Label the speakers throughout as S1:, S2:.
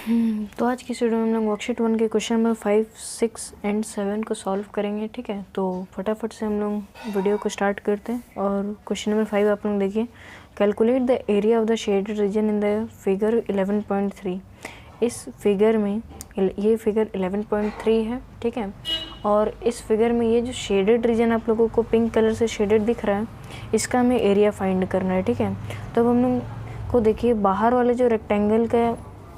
S1: तो आज की वीडियो में हम लोग वर्कशीट 1 के क्वेश्चन नंबर 5, 6 एंड 7 को सॉल्व करेंगे। ठीक है, तो फटाफट से हम लोग वीडियो को स्टार्ट करते हैं। और क्वेश्चन नंबर 5 आप लोग देखिए, calculate the area of the shaded region in the figure 11.3। इस फिगर में ये फिगर 11.3 है। ठीक है, और इस फिगर में ये जो शेडेड रीजन आप लोगों को पिंक कलर से शेडेड दिख रहा है, इसका हमें एरिया फाइंड करना है। ठीक है, तो अब हम लोग को देखिए, बाहर वाले जो रेक्टेंगल का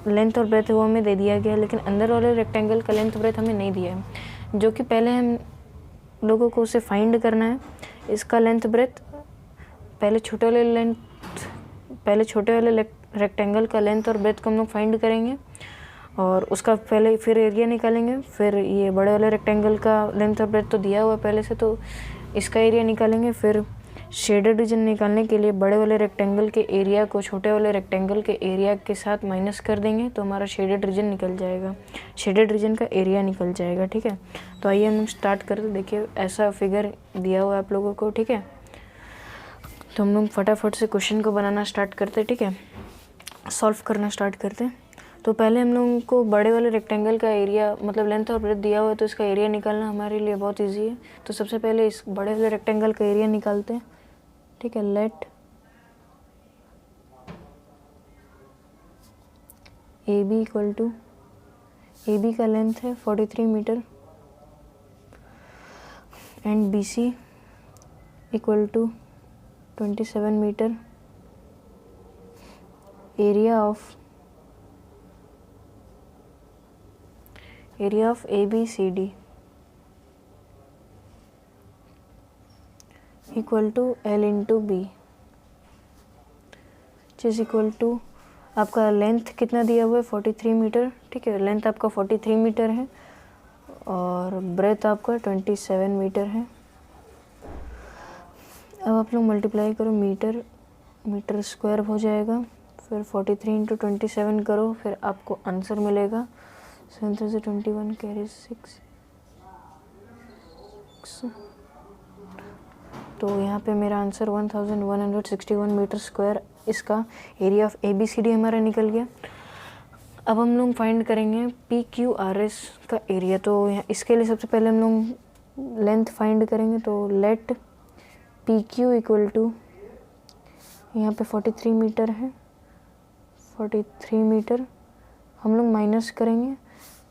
S1: लेंथ और ब्रेथ वो हमें दे दिया गया है, लेकिन अंदर वाले रेक्टेंगल का लेंथ ब्रेथ हमें नहीं दिया है, जो कि पहले हम लोगों को उसे फाइंड करना है। इसका लेंथ ब्रेथ पहले छोटे वाले रेक्टेंगल का लेंथ और ब्रेथ को हम लोग फाइंड करेंगे, और उसका पहले फिर एरिया निकालेंगे। फिर ये बड़े वाले रेक्टेंगल का लेंथ और ब्रेथ तो दिया हुआ है पहले से, तो इसका एरिया निकालेंगे। फिर शेडेड रीजन निकालने के लिए बड़े वाले रेक्टेंगल के एरिया को छोटे वाले रेक्टेंगल के एरिया के साथ माइनस कर देंगे, तो हमारा शेडेड रीजन निकल जाएगा, शेडेड रीजन का एरिया निकल जाएगा। ठीक है, तो आइए हम स्टार्ट करते। देखिए, ऐसा फिगर दिया हुआ है आप लोगों को। ठीक है, तो हम लोग फटाफट से क्वेश्चन को बनाना स्टार्ट करते। ठीक है, सॉल्व करना स्टार्ट करते हैं। तो पहले हम लोगों को बड़े वाले रेक्टेंगल का एरिया मतलब लेंथ और ब्रेथ दिया हुआ है, तो इसका एरिया निकालना हमारे लिए बहुत इजी है। तो सबसे पहले इस बड़े वाले रेक्टेंगल का एरिया निकालते हैं। ठीक है, let A B equal to, A B का लेंथ है 43 metre and B C equal to 27 metre. Area of A B C D equal to L into B, जिस इक्वल टू आपका लेंथ कितना दिया हुआ है 43 मीटर। ठीक है, लेंथ आपका 43 मीटर है और ब्रेथ आपका 27 मीटर है। अब आप लोग मल्टीप्लाई करो, मीटर स्क्वायर हो जाएगा, फिर 43 इंटू 27 करो, फिर आपको आंसर मिलेगा 7 से 21 कैरी 6। तो यहाँ पे मेरा आंसर 1161 मीटर स्क्वायर इसका area of A B C D हमारा निकल गया। अब हम लोग फाइंड करेंगे पी क्यू आर एस का एरिया। तो इसके लिए सबसे पहले हम लोग लेंथ फाइंड करेंगे। तो let P Q equal to, यहाँ पे 43 मीटर है, 43 मीटर हम लोग माइनस करेंगे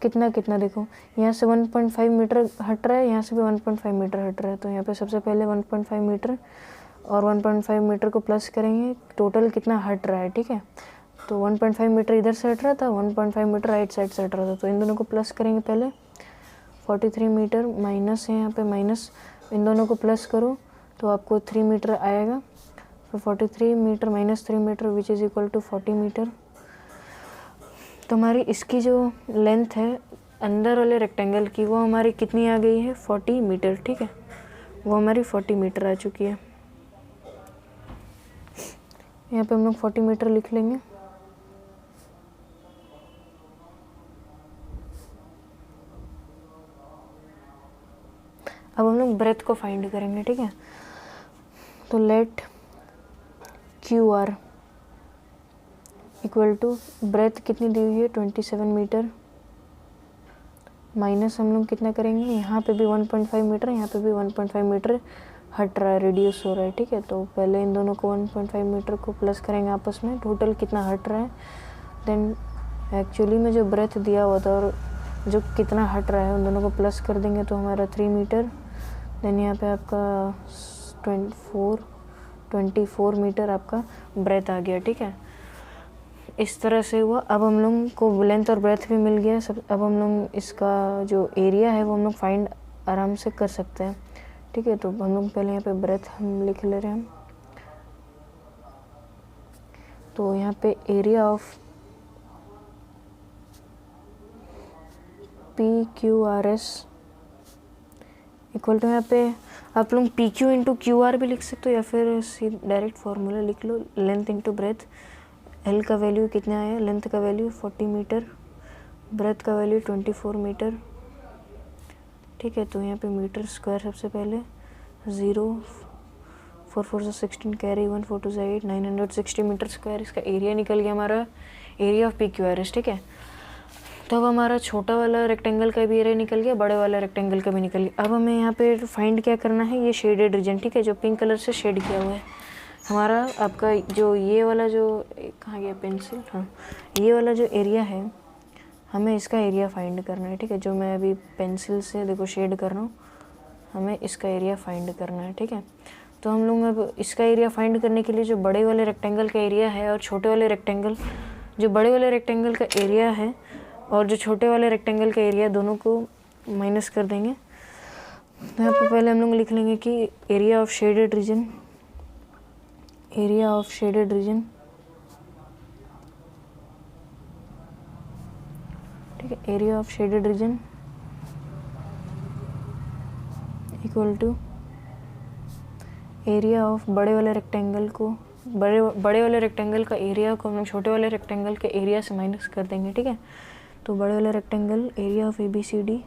S1: कितना देखो, यहाँ से 1.5 मीटर हट रहा है, यहाँ से भी 1.5 मीटर हट रहा है। तो यहाँ पे सबसे पहले 1.5 मीटर और 1.5 मीटर को प्लस करेंगे, टोटल कितना हट रहा है। ठीक है, तो 1.5 मीटर इधर से हट रहा था, 1.5 मीटर राइट साइड से हट रहा था, तो इन दोनों को प्लस करेंगे। पहले 43 मीटर माइनस है, यहाँ पे माइनस, इन दोनों को प्लस करो तो आपको 3 मीटर आएगा। तो 43 metre minus 3 metre which is equal to 40 metre. तो हमारी इसकी जो लेंथ है अंदर वाले रेक्टेंगल की, वो हमारी कितनी आ गई है 40 मीटर। ठीक है, वो हमारी 40 मीटर आ चुकी है। यहाँ पे हम लोग 40 मीटर लिख लेंगे। अब हम लोग ब्रेथ को फाइंड करेंगे। ठीक है, तो let Q R equal to, breadth कितनी दी हुई है 27 मीटर, माइनस हम लोग कितना करेंगे, यहाँ पे भी 1.5 मीटर, यहाँ पे भी 1.5 मीटर हट रहा है, रिड्यूस हो रहा है। ठीक है, तो पहले इन दोनों को 1.5 मीटर को प्लस करेंगे आपस में, टोटल कितना हट रहा है। देन एक्चुअली में जो ब्रेथ दिया हुआ था और जो कितना हट रहा है उन दोनों को प्लस कर देंगे, तो हमारा 3 मीटर। देन यहाँ पे आपका 24 मीटर आपका ब्रेथ आ गया। ठीक है, इस तरह से हुआ। अब हम लोग को लेंथ और ब्रेथ भी मिल गया सब। अब हम लोग इसका जो एरिया है वो हम लोग फाइंड आराम से कर सकते हैं। ठीक है, तो हम लोग पहले यहाँ पे ब्रेथ हम लिख ले रहे हैं। तो यहाँ पे area of P Q R S equal to, यहाँ पे आप लोग P Q into Q R भी लिख सकते हो, या फिर डायरेक्ट फार्मूला लिख लो, लेंथ इंटू ब्रेथ। एल का वैल्यू कितना आया, लेंथ का वैल्यू 40 मीटर, ब्रेथ का वैल्यू 24 मीटर। ठीक है, तो यहाँ पे मीटर स्क्वायर सबसे पहले 0, 4 4 से 16 कैरी 1 4 2 8 960 मीटर स्क्वायर इसका एरिया निकल गया हमारा, area of P Q R S. ठीक है, तो अब हमारा छोटा वाला रेक्टेंगल का भी एरिया निकल गया, बड़े वाला रेक्टेंगल का भी निकल गया। अब हमें यहाँ पे फाइंड क्या करना है, ये शेडेड रीजन, ठीक है, जो पिंक कलर से शेड किया हुआ है हमारा। आपका जो ये वाला जो कहाँ गया पेंसिल, हाँ, ये वाला जो एरिया है हमें इसका एरिया फाइंड करना है, ठीक है, जो मैं अभी पेंसिल से देखो शेड कर रहा हूँ, हमें इसका एरिया फाइंड करना है, ठीक है। तो हम लोग अब इसका एरिया फाइंड करने के लिए जो बड़े वाले रेक्टेंगल का एरिया है और छोटे वाले रेक्टेंगल, जो बड़े वाले रेक्टेंगल का एरिया है और जो छोटे वाले रेक्टेंगल का एरिया, दोनों को माइनस कर देंगे। तो यहाँ पर पहले हम लोग लिख लेंगे कि area of shaded region, area of shaded region, ठीक है, area of shaded region equal to area of बड़े वाले रेक्टेंगल को, बड़े वाले रेक्टेंगल का एरिया को हम लोग छोटे वाले रेक्टेंगल के एरिया से माइनस कर देंगे, ठीक है। तो बड़े वाले rectangle area of ABCD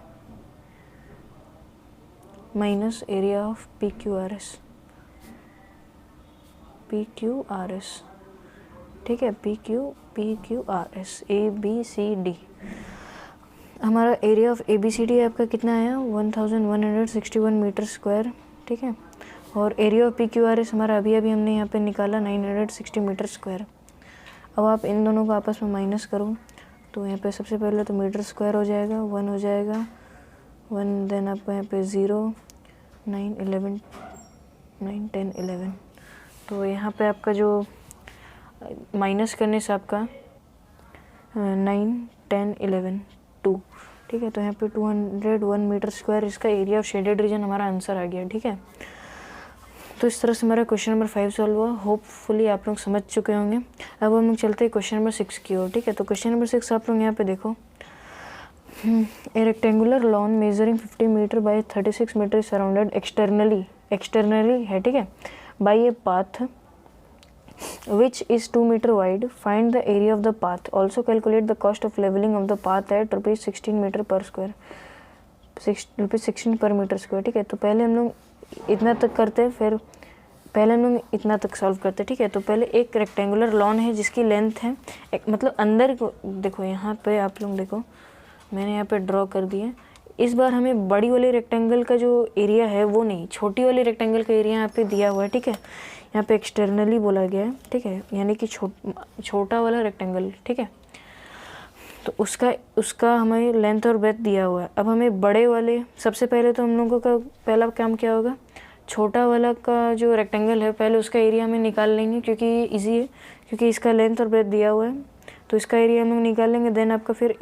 S1: minus area of PQRS, ठीक है, PQRS ABCD। हमारा एरिया ऑफ ABCD आपका कितना आया, 1161 मीटर स्क्वायर, ठीक है, और एरिया ऑफ PQRS हमारा अभी हमने यहाँ पे निकाला 960 मीटर स्क्वायर। अब आप इन दोनों को आपस में माइनस करो, तो यहाँ पे सबसे पहले तो मीटर स्क्वायर हो जाएगा, 1 हो जाएगा, 1, देन आपको यहाँ पे 0, 9, 11, 9, 10, 11। तो यहाँ पे आपका जो माइनस करने से आपका 9, 10, 11, 2, ठीक है। तो यहाँ पे 201 मीटर स्क्वायर इसका एरिया ऑफ शेडेड रीजन हमारा आंसर आ गया, ठीक है। तो इस तरह से हमारा क्वेश्चन नंबर 5 सॉल्व हुआ। होपफुली आप लोग समझ चुके होंगे। अब हम लोग चलते हैं क्वेश्चन नंबर 6 की ओर, ठीक है। तो क्वेश्चन नंबर 6 आप लोग यहाँ पे देखो, a rectangular lawn measuring 50 metre by 36 metre surrounded externally है, ठीक है, by a path which is 2 meter wide. Find the area of the path. Also calculate the cost of leveling of the path at rupees 16 meter per square, rupees 16 per metre square, ठीक है। तो पहले हम लोग इतना तक करते हैं, फिर पहले हम लोग इतना तक सॉल्व करते हैं, ठीक है। तो पहले एक रेक्टेंगुलर लॉन है जिसकी लेंथ है मतलब अंदर को देखो, यहाँ पे आप लोग देखो मैंने यहाँ पे ड्रॉ कर दिया। इस बार हमें बड़ी वाले रेक्टेंगल का जो एरिया है वो नहीं, छोटी वाली रेक्टेंगल का एरिया यहाँ पे दिया हुआ है, ठीक है। यहाँ पे एक्सटर्नली बोला गया है, ठीक है, यानी कि छोटा वाला रेक्टेंगल, ठीक है। तो उसका हमें लेंथ और ब्रेथ दिया हुआ है। अब हमें बड़े वाले, सबसे पहले तो हम लोगों का पहला काम क्या होगा, छोटा वाला का जो रेक्टेंगल है पहले उसका एरिया हमें निकाल लेंगे, क्योंकि ये ईजी है, क्योंकि इसका लेंथ और ब्रेथ दिया हुआ है, तो इसका एरिया हम लोग निकाल लेंगे। देन आपका फिर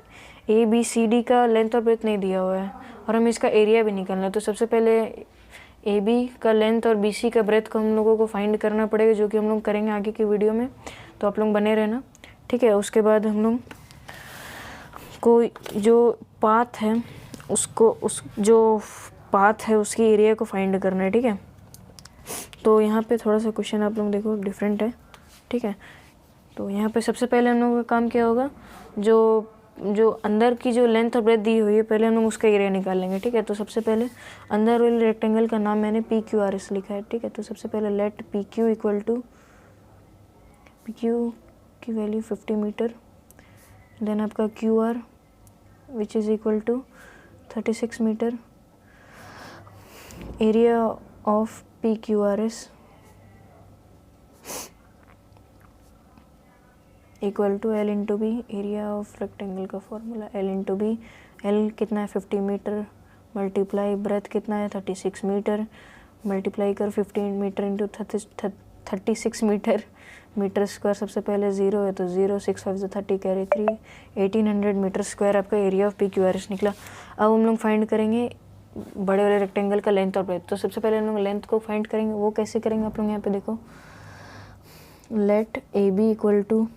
S1: ABCD का लेंथ और ब्रेथ नहीं दिया हुआ है और हमें इसका एरिया भी निकालना है। तो सबसे पहले AB का लेंथ और BC का ब्रेथ को हम लोगों को फाइंड करना पड़ेगा, जो कि हम लोग करेंगे आगे की वीडियो में, तो आप लोग बने रहना, ठीक है। उसके बाद हम लोग को जो पाथ है उसकी एरिया को फाइंड करना है, ठीक है। तो यहाँ पे थोड़ा सा क्वेश्चन आप लोग देखो डिफरेंट है, ठीक है। तो यहाँ पे सबसे पहले हम लोगों का काम क्या होगा, जो अंदर की जो लेंथ और ब्रेथ दी हुई है पहले हम लोग उसका एरिया निकाल लेंगे, ठीक है। तो सबसे पहले अंदर वाले रेक्टेंगल का नाम मैंने PQRS लिखा है, ठीक है। तो सबसे पहले let PQ equal to PQ की वैल्यू 50 मीटर, देन आपका QR which is equal to 36 metre, area of PQRS equal to L into B, area of rectangle का formula L into B. L कितना है 50 मीटर, मल्टीप्लाई ब्रेथ कितना है 36 metre, multiply कर 15 metre into 36 metre square. सबसे पहले 0 है तो 0, 6 5 30 कैरी 3, 1800 मीटर स्क्वायर आपका एरिया ऑफ PQRS निकला। अब हम लोग फाइंड करेंगे बड़े वाले रेक्टेंगल का लेंथ और ब्रेथ। तो सबसे पहले हम लोग लेंथ को फाइंड करेंगे, वो कैसे करेंगे आप लोग यहाँ पे देखो, लेट AB इक्वल टू,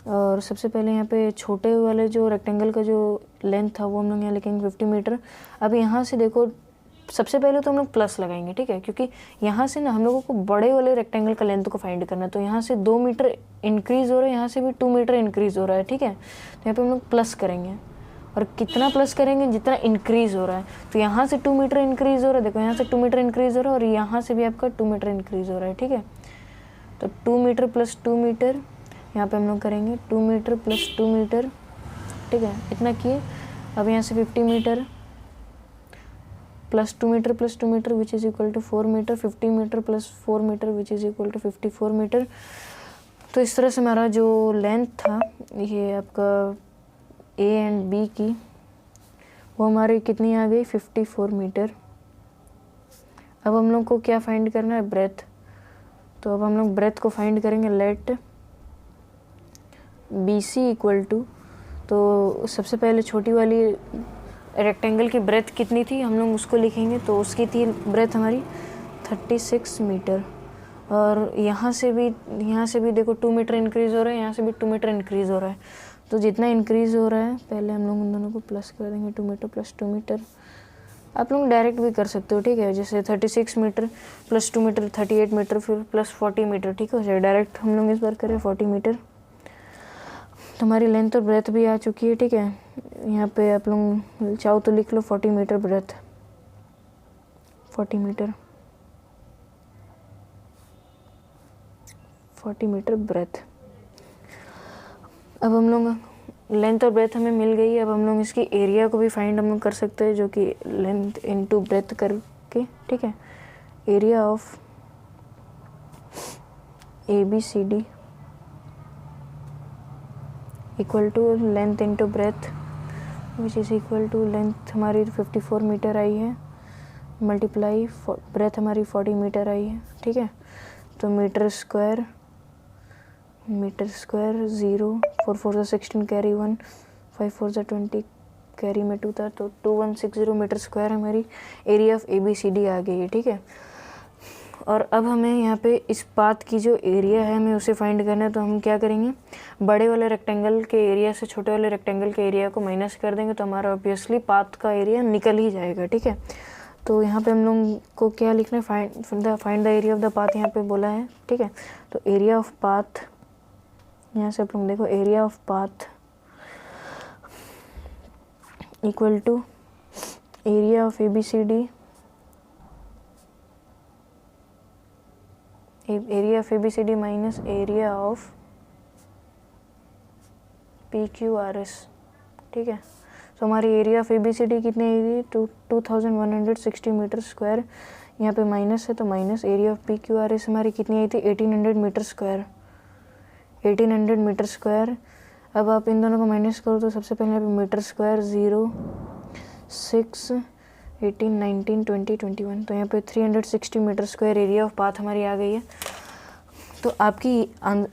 S1: और सबसे पहले यहाँ पे छोटे वाले जो रेक्टेंगल का जो लेंथ था वो हम लोग यहाँ लिखेंगे 50 मीटर। अब यहाँ से देखो सबसे पहले तो हम लोग प्लस लगाएंगे, ठीक है, क्योंकि यहाँ से ना हम लोगों को बड़े वाले रेक्टेंगल का लेंथ को फाइंड करना है। तो यहाँ से 2 मीटर इंक्रीज़ हो रहा है, यहाँ से भी 2 मीटर इंक्रीज़ हो रहा है, ठीक है। तो यहाँ पे हम लोग प्लस करेंगे, और कितना प्लस करेंगे, जितना इंक्रीज़ हो रहा है। तो यहाँ से 2 मीटर इंक्रीज़ हो रहा है, देखो यहाँ से 2 मीटर इंक्रीज़ हो रहा है, और यहाँ से भी आपका 2 मीटर इंक्रीज़ हो रहा है, ठीक है। तो 2 मीटर प्लस 2 मीटर, यहाँ पे हम लोग करेंगे 2 मीटर प्लस 2 मीटर ठीक है, इतना किए। अब यहाँ से 50 metre plus 2 metre plus 2 metre which is equal to 4 metre, 50 metre plus 4 metre which is equal to 54 metre. तो इस तरह से हमारा जो लेंथ था ये आपका ए एंड बी की, वो हमारी कितनी आ गई, 54 मीटर। अब हम लोग को क्या फाइंड करना है, ब्रेथ। तो अब हम लोग ब्रेथ को फाइंड करेंगे। Let B C equal to, तो सबसे पहले छोटी वाली रेक्टेंगल की ब्रेथ कितनी थी हम लोग उसको लिखेंगे। तो उसकी थी ब्रेथ हमारी 36 मीटर। और यहाँ से भी देखो 2 मीटर इंक्रीज़ हो रहा है, यहाँ से भी 2 मीटर इंक्रीज़ हो रहा है। तो जितना इंक्रीज़ हो रहा है पहले हम लोग उन दोनों को प्लस कर देंगे, 2 मीटर प्लस 2 मीटर। आप लोग डायरेक्ट भी कर सकते हो, ठीक है, जैसे 36 मीटर प्लस 2 मीटर 38 मीटर, फिर प्लस 40 मीटर, ठीक हो जाए। डायरेक्ट हम लोग इस बार करें 40 मीटर। तो हमारी लेंथ और ब्रेथ भी आ चुकी है, ठीक है। यहाँ पे आप लोग चाहो तो लिख लो 40 metre breadth, 40 metre, 40 metre breadth. अब हम लोग लेंथ और ब्रेथ हमें मिल गई। अब हम लोग इसकी एरिया को भी फाइंड हम लोग कर सकते हैं, जो कि लेंथ इनटू ब्रेथ करके, ठीक है। Area of A B C D equal to length into breadth which is equal to, length हमारी 54 मीटर आई है मल्टीप्लाई ब्रेथ हमारी 40 मीटर आई है, ठीक है। तो मीटर स्क्वायर 0, 4 4 16 कैरी 1, 5 4 20 कैरी में 2 था, तो 2160 मीटर स्क्वायर हमारी area of A B C D आ गई है, ठीक है। और अब हमें यहाँ पे इस पाथ की जो एरिया है हमें उसे फाइंड करना है। तो हम क्या करेंगे, बड़े वाले रेक्टेंगल के एरिया से छोटे वाले रेक्टेंगल के एरिया को माइनस कर देंगे, तो हमारा ऑब्वियसली पाथ का एरिया निकल ही जाएगा, ठीक है। तो यहाँ पे हम लोग को क्या लिखना है, find the area of the path यहाँ पे बोला है, ठीक है। तो एरिया ऑफ पाथ, यहाँ से आप लोग देखो area of path equal to area of A B C D, area of A B C D minus area of P Q R S, ठीक है। तो हमारी area of A B C D कितनी आई थी, 2160 मीटर स्क्वायर। यहाँ पे minus है तो minus area of P Q R S हमारी कितनी आई थी, 1800 मीटर स्क्वायर, 1800 मीटर स्क्वायर। अब आप इन दोनों को माइनस करो तो सबसे पहले यहाँ पे मीटर स्क्वायर 0, 6, 18, 19, 20, 21, तो यहाँ पे 360 metre square area of path हमारी आ गई है। तो आपकी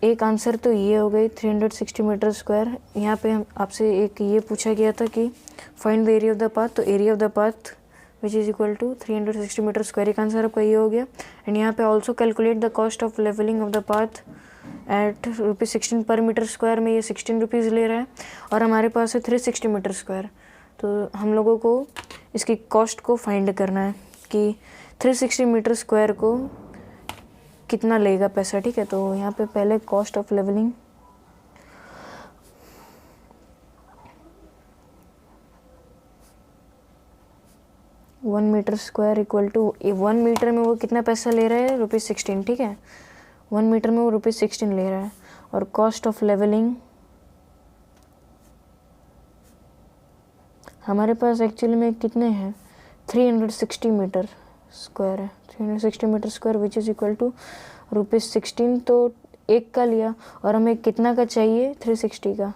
S1: एक आंसर तो ये हो गई 360 मीटर स्क्वायर। यहाँ पे हम आपसे एक ये पूछा गया था कि find the area of the path, तो area of the path which is equal to 360 metre square, एक आंसर आपका ये हो गया। एंड यहाँ पे also calculate the cost of levelling of the path at ₹16 per metre square में, ये 16 रुपीज़ ले रहा है और हमारे पास है 360 मीटर स्क्वायर। तो हम लोगों को इसकी कॉस्ट को फाइंड करना है कि 360 मीटर स्क्वायर को कितना लेगा पैसा, ठीक है। तो यहाँ पे पहले cost of levelling, one metre square equal to 1 metre में वो कितना पैसा ले रहा है, ₹16, ठीक है। 1 मीटर में वो ₹16 ले रहा है। और कॉस्ट ऑफ लेवलिंग हमारे पास एक्चुअली में कितने हैं, 360 मीटर स्क्वायर है, 360 metre square which is equal to ₹16। तो एक का लिया और हमें कितना का चाहिए, 360 का।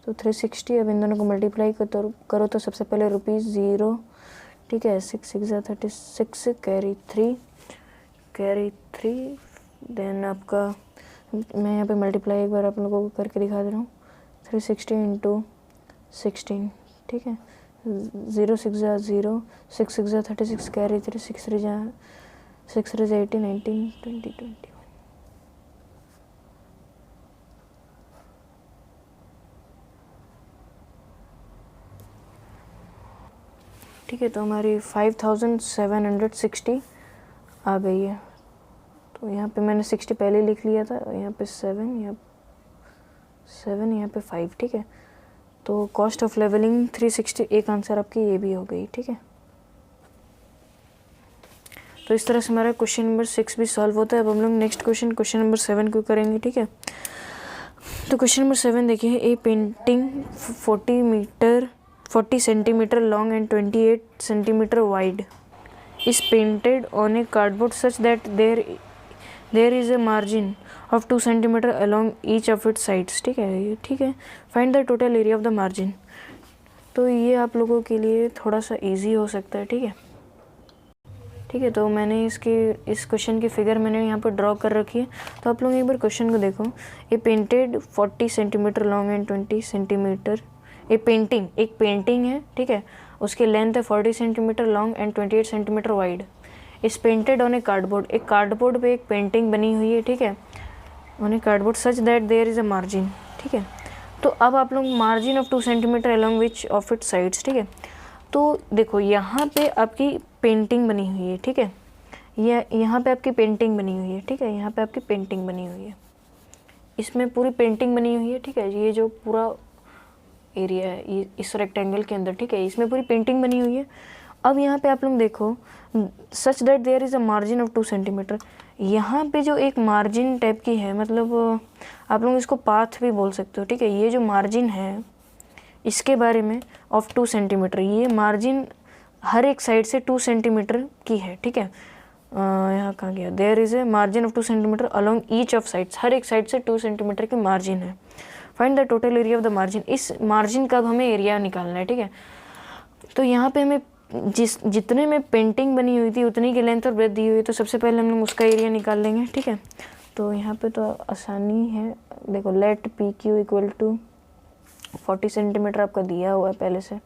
S1: तो 360 अब इन दोनों को मल्टीप्लाई करो तो सबसे पहले ₹0, ठीक है। 6 6 36 कैरी 3 देन आपका, मैं यहाँ पे मल्टीप्लाई एक बार आप लोगों को करके दिखा दे रहा हूँ, 360 इंटू 16, ठीक है। 0 6 0, 6 6 36 कैरी 3, 6 3 18 19 20 21। ठीक है, तो हमारी 5760 आ गई है। तो यहाँ पे मैंने 60 पहले लिख लिया था, यहाँ पे 7, यहाँ पे 5, ठीक है। तो कॉस्ट ऑफ लेवलिंग 360, एक आंसर आपकी ये भी हो गई, ठीक है। तो इस तरह से हमारा क्वेश्चन नंबर 6 भी सॉल्व होता है। अब हम लोग नेक्स्ट क्वेश्चन नंबर 7 को करेंगे, ठीक है। तो तो क्वेश्चन नंबर 7 देखिए, a painting 40 centimetre long and 28 centimetre wide is painted on a cardboard such that there is a margin of 2 centimeter along each of its sides. ठीक है. Find the total area of the margin. तो ये आप लोगों के लिए थोड़ा सा इजी हो सकता है. ठीक है. तो मैंने इस क्वेश्चन की फिगर मैंने यहाँ पर ड्रॉ कर रखी है. तो आप लोग एक बार क्वेश्चन को देखो. A painted 40 centimetre long and 20 centimetre. एक पेंटिंग है. ठीक है. उसकी लेंथ है 40 centimetre long and 28 centimetre wide. Is painted on a cardboard. एक कार्डबोर्ड पे एक पेंटिंग बनी हुई है. ठीक है. On a cardboard such that there is a margin. ठीक है. तो अब आप लोग margin of 2 centimetre along which of it sides. ठीक है. तो देखो यहाँ पे आपकी पेंटिंग बनी हुई है. ठीक है. यहाँ पे आपकी पेंटिंग बनी हुई है. ठीक है. यहाँ पे आपकी पेंटिंग बनी हुई है. इसमें पूरी पेंटिंग बनी हुई है. ठीक है. ये जो पूरा एरिया है ये इस रेक्टेंगल के अंदर. ठीक है. इसमें पूरी पेंटिंग बनी हुई है. अब यहाँ पे आप लोग देखो such that there is a margin of 2 centimetre. यहाँ पे जो एक मार्जिन टाइप की है, मतलब आप लोग इसको पाथ भी बोल सकते हो. ठीक है. ये जो मार्जिन है इसके बारे में ऑफ 2 सेंटीमीटर, ये मार्जिन हर एक साइड से 2 सेंटीमीटर की है. ठीक है. यहाँ कहाँ गया. There is a margin of 2 centimetre along each of sides. हर एक साइड से 2 सेंटीमीटर की मार्जिन है. Find the total area of the margin. इस मार्जिन का हमें एरिया निकालना है. ठीक है. तो यहाँ पे हमें जितने में पेंटिंग बनी हुई थी उतनी की लेंथ और ब्रेथ दी हुई है. तो सबसे पहले हम लोग उसका एरिया निकाल लेंगे. ठीक है. तो यहाँ पे तो आसानी है. देखो let P Q equal to 40 centimetre आपका दिया हुआ है पहले से,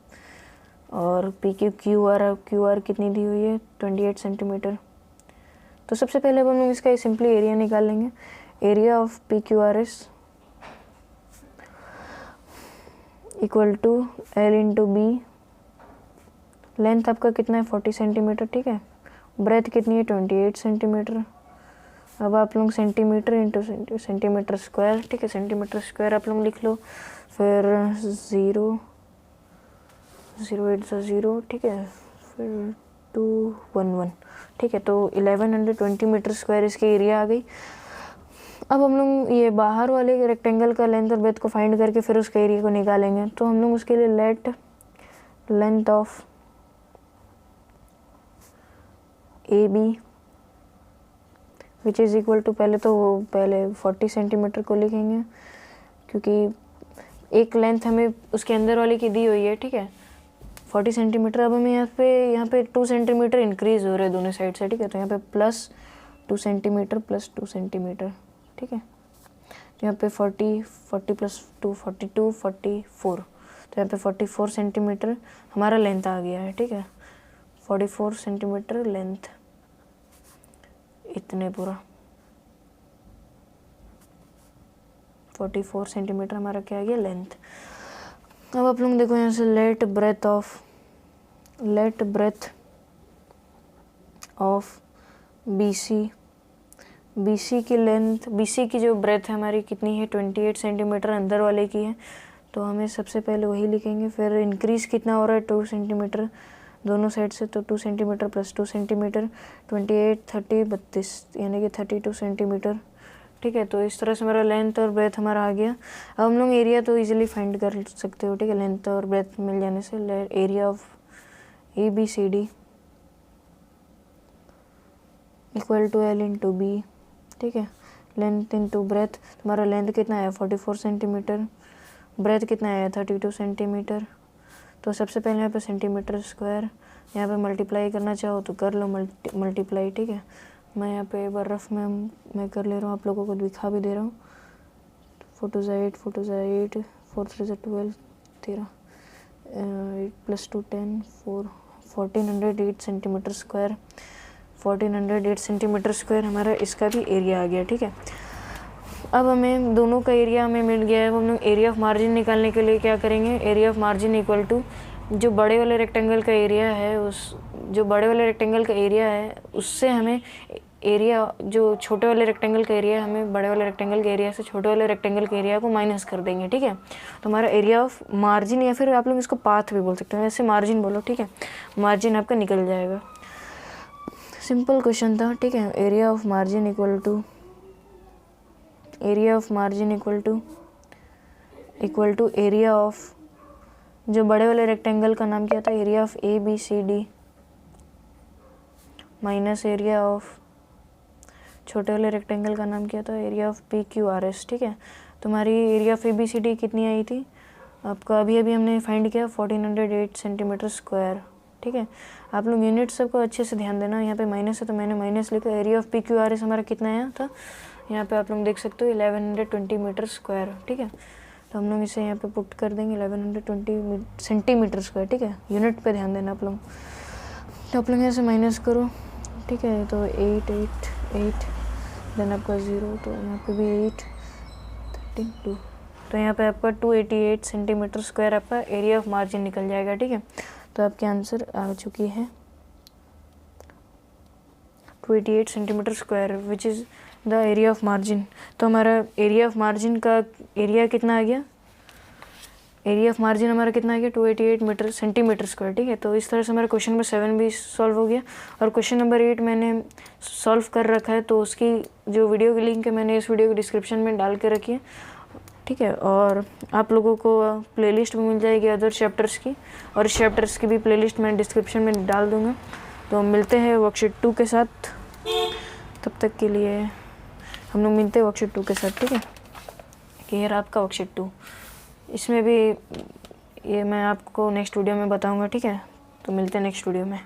S1: और पी क्यू आर कितनी दी हुई है 28 सेंटीमीटर. तो सबसे पहले हम लोग इसका सिंपली एरिया निकाल लेंगे. Area of P Q R S equal to L into B. Length आपका कितना है 40 सेंटीमीटर. ठीक है. ब्रेथ कितनी है 28 सेंटीमीटर. अब आप लोग सेंटीमीटर इंटू सेंटीमीटर स्क्वायर. ठीक है. सेंटीमीटर स्क्वायर आप लोग लिख लो. फिर 0 8 0. ठीक है. फिर 211. ठीक है. तो 1120 मीटर स्क्वायर इसकी एरिया आ गई. अब हम लोग ये बाहर वाले रेक्टेंगल का लेंथ और ब्रेथ को फाइंड करके फिर उसके एरिया को निकालेंगे. तो हम लोग उसके लिए let length of A B which is equal to, पहले 40 सेंटीमीटर को लिखेंगे क्योंकि एक लेंथ हमें उसके अंदर वाले की दी हुई है. ठीक है. 40 सेंटीमीटर. अब हमें यहाँ पे 2 सेंटीमीटर इंक्रीज़ हो रहे हैं दोनों साइड से. ठीक है. तो यहाँ पे प्लस 2 सेंटीमीटर प्लस 2 सेंटीमीटर. ठीक है. तो यहाँ पे 40 प्लस 2 42 44. तो यहाँ पे 44 सेंटीमीटर हमारा लेंथ आ गया है. ठीक है. 44 सेंटीमीटर लेंथ, इतने पूरा 44 सेंटीमीटर हमारा क्या आ गया लेंथ. अब आप लोग देखो यहाँ से लेट ब्रेथ ऑफ BC की लेंथ, BC की जो ब्रेथ है हमारी कितनी है 28 सेंटीमीटर अंदर वाले की है. तो हमें सबसे पहले वही लिखेंगे. फिर इंक्रीज़ कितना हो रहा है 2 सेंटीमीटर दोनों साइड से. तो 2 सेंटीमीटर प्लस 2 सेंटीमीटर 28 30 32 यानी कि 32 सेंटीमीटर. ठीक है. तो इस तरह से हमारा लेंथ और ब्रेथ हमारा आ गया. अब हम लोग एरिया तो इजीली फाइंड कर सकते हो. ठीक है. लेंथ और ब्रेथ मिल जाने से area of ABCD equal to L into B. ठीक है. Length into breadth. तुम्हारा लेंथ कितना है 44 सेंटीमीटर. ब्रेथ कितना है 32 सेंटीमीटर. तो सबसे पहले यहाँ पे सेंटीमीटर स्क्वायर, यहाँ पे मल्टीप्लाई करना चाहो तो कर लो मल्टीप्लाई. ठीक है. मैं यहाँ पे एक बार रफ में मैं कर ले रहा हूँ, आप लोगों को दिखा भी दे रहा हूँ. 4 2 8 4 2 8 4 3 12 13 8 plus 2 10 1408 centimetre square. 1408 centimetre square हमारा इसका भी एरिया आ गया. ठीक है. अब हमें दोनों का एरिया हमें मिल गया है. हम लोग एरिया ऑफ मार्जिन निकालने के लिए क्या करेंगे. Area of margin equal to जो बड़े वाले रेक्टेंगल का एरिया है उससे हमें एरिया, जो छोटे वाले रेक्टेंगल का एरिया हमें बड़े वाले रेक्टेंगल के एरिया से छोटे वाले रेक्टेंगल के एरिया को माइनस कर देंगे. ठीक है. तो हमारा एरिया ऑफ मार्जिन, या फिर आप लोग इसको पाथ भी बोल सकते हो, ऐसे मार्जिन बोलो. ठीक है. मार्जिन आपका निकल जाएगा. सिंपल क्वेश्चन था. ठीक है. Area of margin equal to equal to area of, जो बड़े वाले रेक्टेंगल का नाम क्या था, area of ABCD minus area of छोटे वाले रेक्टेंगल का नाम क्या था, एरिया ऑफ PQRS। ठीक है, तुम्हारी एरिया ऑफ ABCD कितनी आई थी आपका, अभी अभी हमने फाइंड किया 1408 सेंटीमीटर स्क्वायर। ठीक है, आप लोग यूनिट सबको अच्छे से ध्यान देना, यहाँ पे माइनस है तो मैंने माइनस लिखा। एरिया ऑफ PQRS हमारा कितना आया था, यहाँ पे आप लोग देख सकते हो 1120 मीटर स्क्वायर। ठीक है, तो हम लोग इसे यहाँ पे पुट कर देंगे 1120 सेंटीमीटर स्क्वायर। ठीक है, यूनिट पे ध्यान देना आप लोग। तो आप लोग यहाँ से माइनस करो। ठीक है, तो 8 8 8 देन आपका 0, तो यहाँ पे भी 8 32, तो यहाँ पे आपका 288 सेंटीमीटर स्क्वायर आपका एरिया ऑफ मार्जिन निकल जाएगा। ठीक है, तो आपके आंसर आ चुकी है 288 centimetre square which is the area of margin. तो हमारा एरिया ऑफ मार्जिन का एरिया कितना आ गया, एरिया ऑफ मार्जिन हमारा कितना आ गया 288 सेंटीमीटर स्क्वायर। ठीक है, तो इस तरह से हमारा क्वेश्चन नंबर 7 भी सॉल्व हो गया। और क्वेश्चन नंबर 8 मैंने सॉल्व कर रखा है, तो उसकी जो वीडियो की लिंक है मैंने इस वीडियो के डिस्क्रिप्शन में डाल के रखी है। ठीक है, और आप लोगों को प्लेलिस्ट भी मिल जाएगी अदर चैप्टर्स की, और इस चैप्टर्स की भी प्लेलिस्ट मैं डिस्क्रिप्शन में डाल दूँगा। तो मिलते हैं वर्कशीट 2 के साथ, तब तक के लिए हम लोग मिलते हैं वर्कशीट 2 के साथ। ठीक है, कि ये रहा आपका वर्कशीट 2, इसमें भी ये मैं आपको नेक्स्ट वीडियो में बताऊंगा। ठीक है, तो मिलते हैं नेक्स्ट वीडियो में।